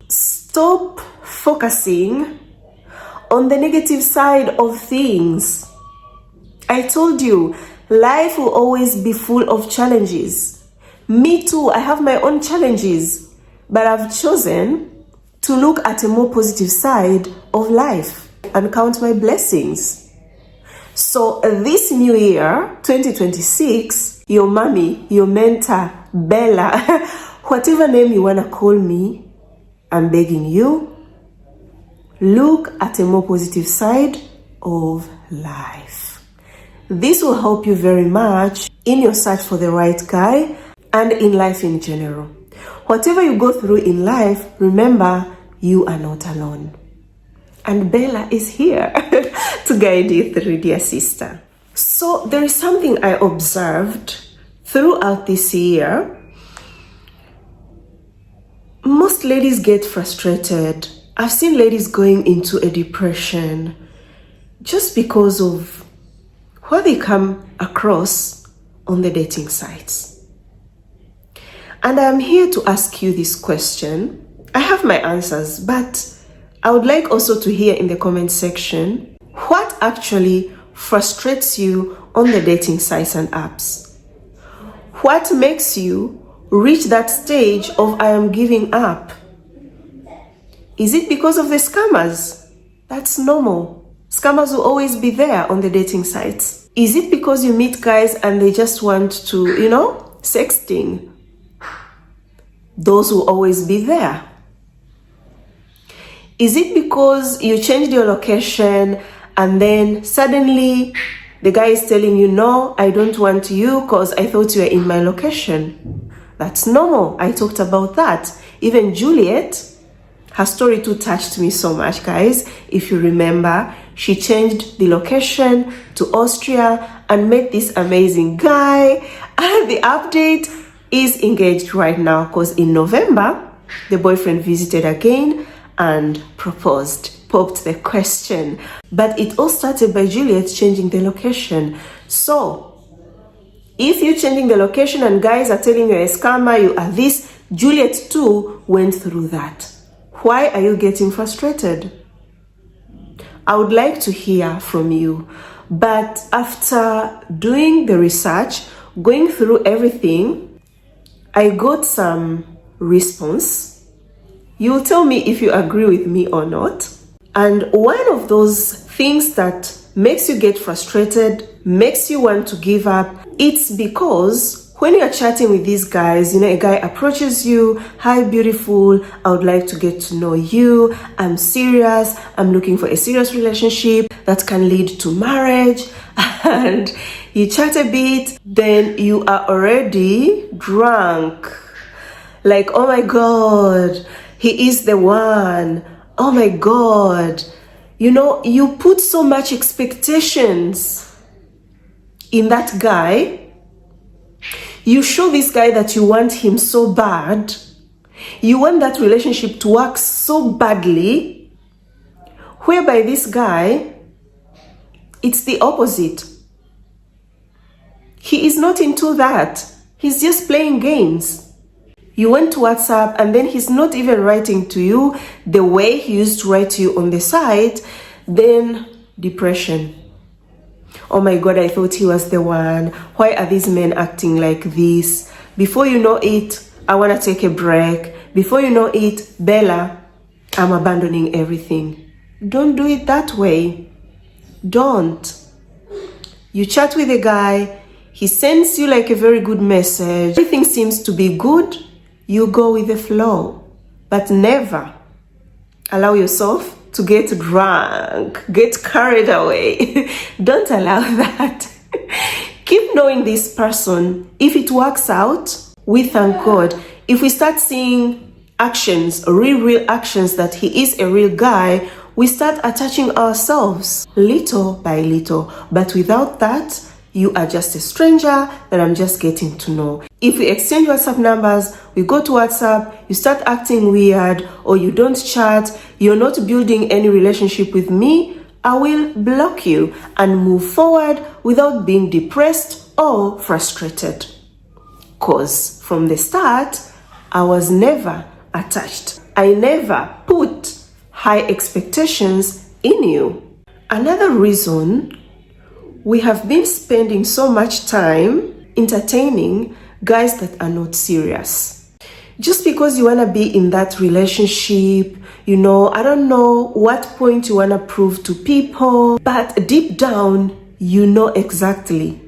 Stop focusing on the negative side of things. I told you, life will always be full of challenges. Me too, I have my own challenges, but I've chosen to look at a more positive side of life and count my blessings. So this new year, 2026, your mommy, your mentor, Bella, whatever name you want to call me, I'm begging you, look at a more positive side of life. This will help you very much in your search for the right guy and in life in general. Whatever you go through in life, remember, you are not alone. And Bella is here to guide you through, dear sister. So there is something I observed throughout this year. Most ladies get frustrated. I've seen ladies going into a depression just because of what they come across on the dating sites. And I'm here to ask you this question. I have my answers, but I would like also to hear in the comment section what actually frustrates you on the dating sites and apps. What makes you reach that stage of I am giving up? Is it because of the scammers? That's normal. Scammers will always be there on the dating sites. Is it because you meet guys and they just want to, sexting? Those will always be there. Is it because you changed your location and then suddenly the guy is telling you, no, I don't want you because I thought you were in my location? That's normal. I talked about that. Even Juliet, her story too touched me so much, guys. If you remember, she changed the location to Austria and met this amazing guy. And the update is engaged right now because in November, the boyfriend visited again and proposed, popped the question. But it all started by Juliet changing the location. So, if you're changing the location and guys are telling you a scammer, you are this, Juliet too went through that. Why are you getting frustrated? I would like to hear from you. But after doing the research, going through everything, I got some response. You'll tell me if you agree with me or not. And one of those things that makes you get frustrated, makes you want to give up, It's because when you're chatting with these guys, a guy approaches you, hi beautiful, I would like to get to know you, I'm serious, I'm looking for a serious relationship that can lead to marriage, and you chat a bit, then you are already drunk. Like, oh my God, he is the one. Oh my God. You put so much expectations in that guy. You show this guy that you want him so bad. You want that relationship to work so badly, whereby this guy, it's the opposite. He is not into that. He's just playing games. You went to WhatsApp and then he's not even writing to you the way he used to write to you on the site. Then depression. Oh my God, I thought he was the one. Why are these men acting like this? Before you know it, I want to take a break. Before you know it, Bella, I'm abandoning everything. Don't do it that way. Don't. You chat with a guy, he sends you like a very good message. Everything seems to be good. You go with the flow, but never allow yourself to get drunk, get carried away. Don't allow that. Keep knowing this person. If it works out, we thank God. If we start seeing actions, real actions that he is a real guy, we start attaching ourselves little by little. But without that, you are just a stranger that I'm just getting to know. If we exchange WhatsApp numbers, we go to WhatsApp, you start acting weird, or you don't chat, you're not building any relationship with me, I will block you and move forward without being depressed or frustrated. Because from the start, I was never attached. I never put high expectations in you. Another reason we have been spending so much time entertaining guys that are not serious. Just because you want to be in that relationship, I don't know what point you want to prove to people, but deep down, you know exactly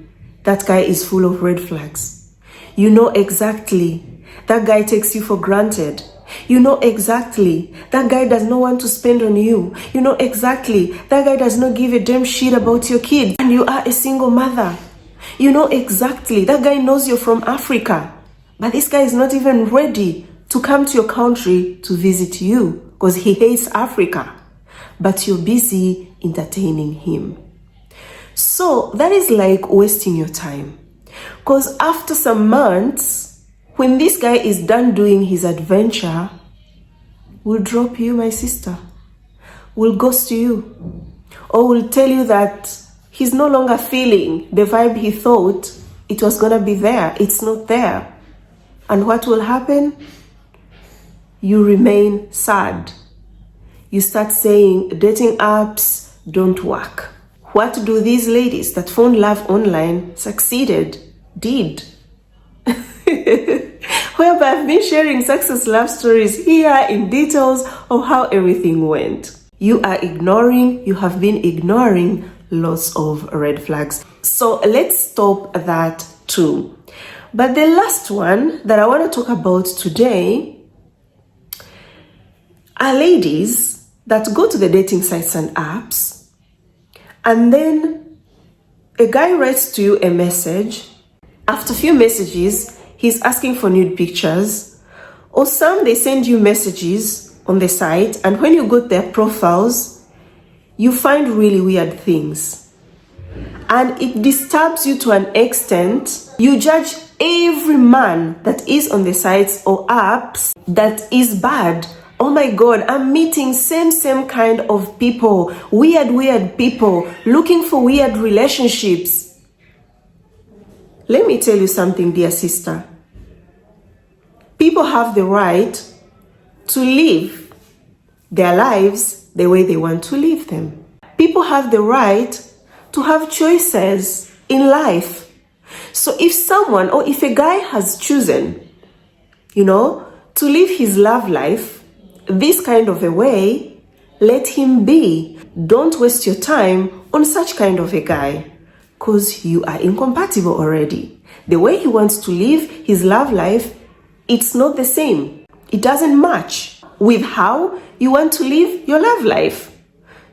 that guy is full of red flags. You know exactly that guy takes you for granted. You know exactly that guy does not want to spend on you. You know exactly that guy does not give a damn shit about your kids, and you are a single mother. You know exactly that guy knows you're from Africa, but this guy is not even ready to come to your country to visit you because he hates Africa, but you're busy entertaining him. So that is like wasting your time, because after some months, when this guy is done doing his adventure, will drop you, my sister, will ghost you, or will tell you that he's no longer feeling the vibe he thought it was gonna be there. It's not there. And what will happen? You remain sad. You start saying dating apps don't work. What do these ladies that found love online did? Whereby I've been sharing success love stories here in details of how everything went. You have been ignoring lots of red flags. So let's stop that too. But the last one that I want to talk about today are ladies that go to the dating sites and apps, and then a guy writes to you a message. After a few messages, he's asking for nude pictures, or some they send you messages on the site, and when you go to their profiles, you find really weird things, and it disturbs you to an extent. You judge every man that is on the sites or apps that is bad. Oh my God, I'm meeting same kind of people, weird people, looking for weird relationships. Let me tell you something, dear sister. People have the right to live their lives the way they want to live them. People have the right to have choices in life. So if a guy has chosen, to live his love life this kind of a way, let him be. Don't waste your time on such kind of a guy, because you are incompatible already. The way he wants to live his love life, it's not the same. It doesn't match with how you want to live your love life.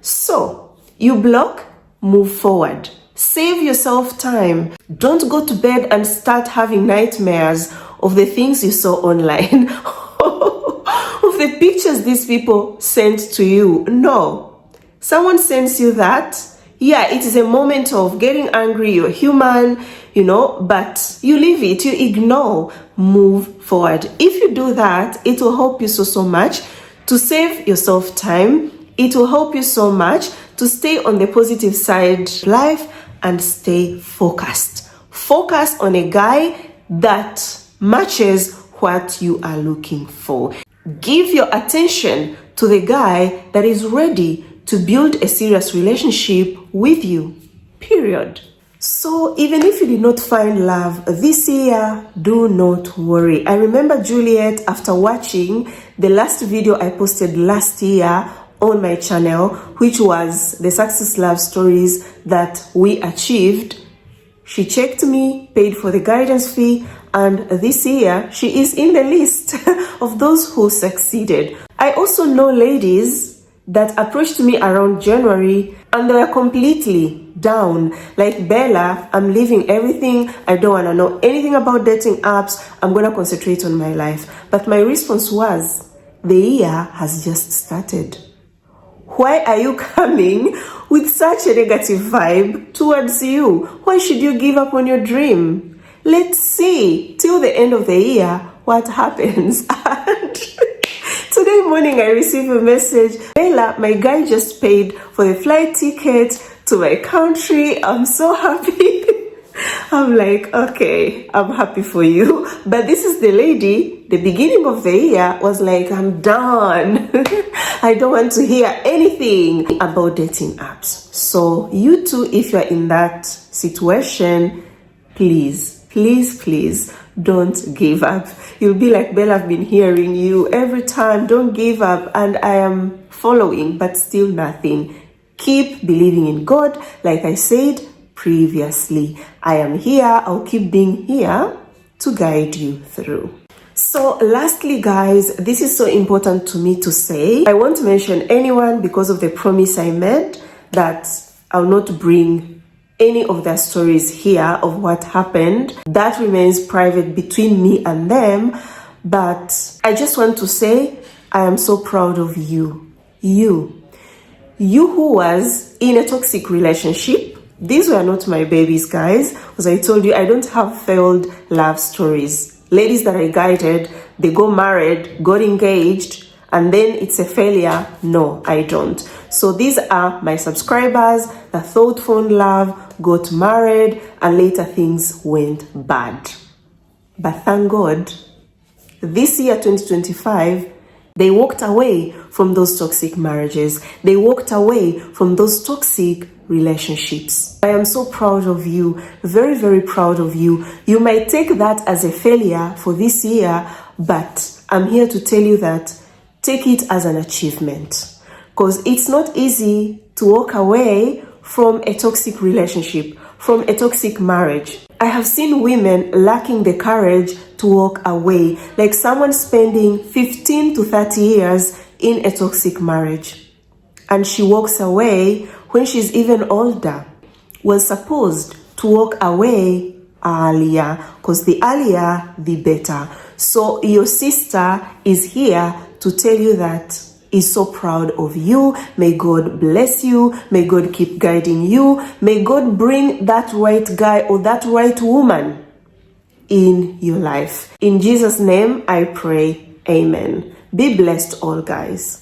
So you block, move forward. Save yourself time. Don't go to bed and start having nightmares of the things you saw online, of the pictures these people sent to you. No. Someone sends you that. Yeah, it is a moment of getting angry. You're human, but you leave it, you ignore, move forward. If you do that, it will help you so much to save yourself time. It will help you so much to stay on the positive side of life and stay focused. Focus on a guy that matches what you are looking for. Give your attention to the guy that is ready to build a serious relationship with you. Period. So even if you did not find love this year, do not worry. I remember Juliet, after watching the last video I posted last year on my channel, which was the success love stories that we achieved, she checked me, paid for the guidance fee, and this year she is in the list of those who succeeded. I also know ladies that approached me around January and they were completely down. Like, Bella, I'm leaving everything. I don't want to know anything about dating apps. I'm going to concentrate on my life. But my response was, the year has just started. Why are you coming with such a negative vibe towards you? Why should you give up on your dream? Let's see till the end of the year what happens. And today morning I received a message, Bella, my guy just paid for the flight ticket to my country. I'm so happy. I'm like, okay, I'm happy for you. But this is the lady, the beginning of the year was like, I'm done. I don't want to hear anything about dating apps. So you too, if you're in that situation, please don't give up. You'll be like, Bella, I've been hearing you every time, don't give up. And I am following, but still nothing. Keep believing in God. Like I said previously, I am here. I'll keep being here to guide you through. So lastly, guys, this is so important to me to say. I won't mention anyone because of the promise I made that I'll not bring any of their stories here of what happened. That remains private between me and them. But I just want to say, I am so proud of you. You who was in a toxic relationship. These were not my babies, guys. As I told you, I don't have failed love stories. Ladies that I guided, they got married, got engaged, and then it's a failure. No, I don't. So these are my subscribers that thought found love, got married, and later things went bad. But thank God, this year, 2025, they walked away from those toxic marriages. They walked away from those toxic relationships. I am so proud of you, very, very proud of you. You might take that as a failure for this year, but I'm here to tell you that take it as an achievement, because it's not easy to walk away from a toxic relationship, from a toxic marriage. I have seen women lacking the courage to walk away, like someone spending 15 to 30 years in a toxic marriage, and she walks away when she's even older. Was supposed to walk away earlier, because the earlier the better. So your sister is here to tell you that is so proud of you. May God bless you. May God keep guiding you. May God bring that right guy or that right woman in your life. In Jesus' name I pray. Amen. Be blessed all, guys.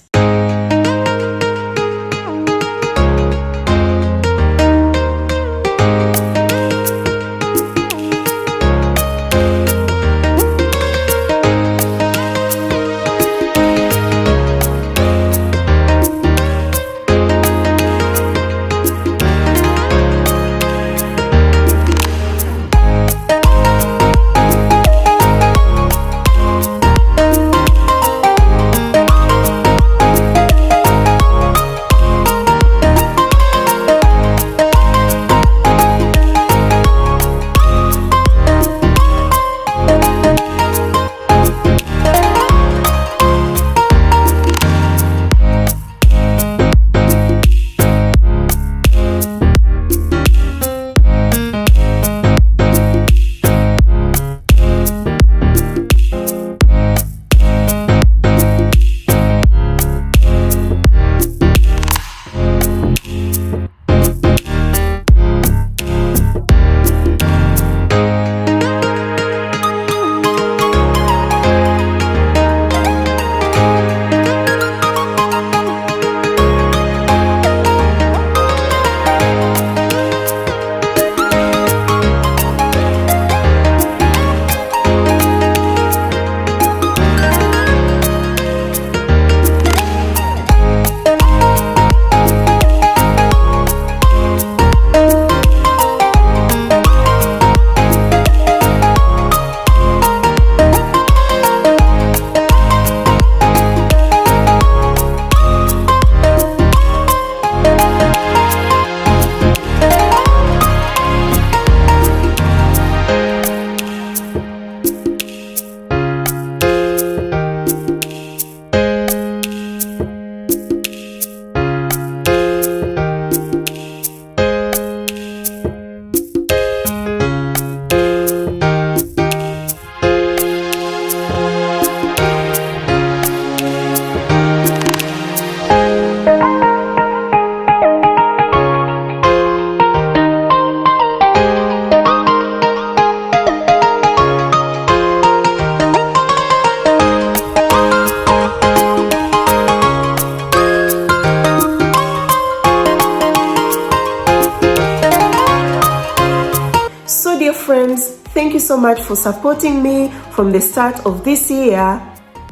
Dear friends, thank you so much for supporting me from the start of this year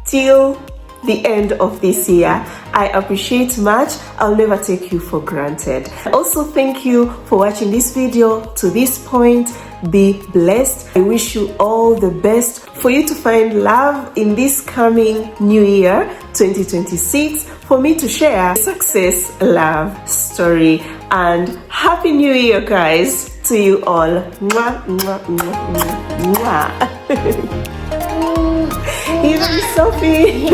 till the end of this year. I appreciate much. I'll never take you for granted. Also, thank you for watching this video to this point. Be blessed. I wish you all the best for you to find love in this coming new year 2026, for me to share a success love story. And happy new year, guys, to you all. Mwah, mwah, mwah, mwah, mwah. Even Sophie.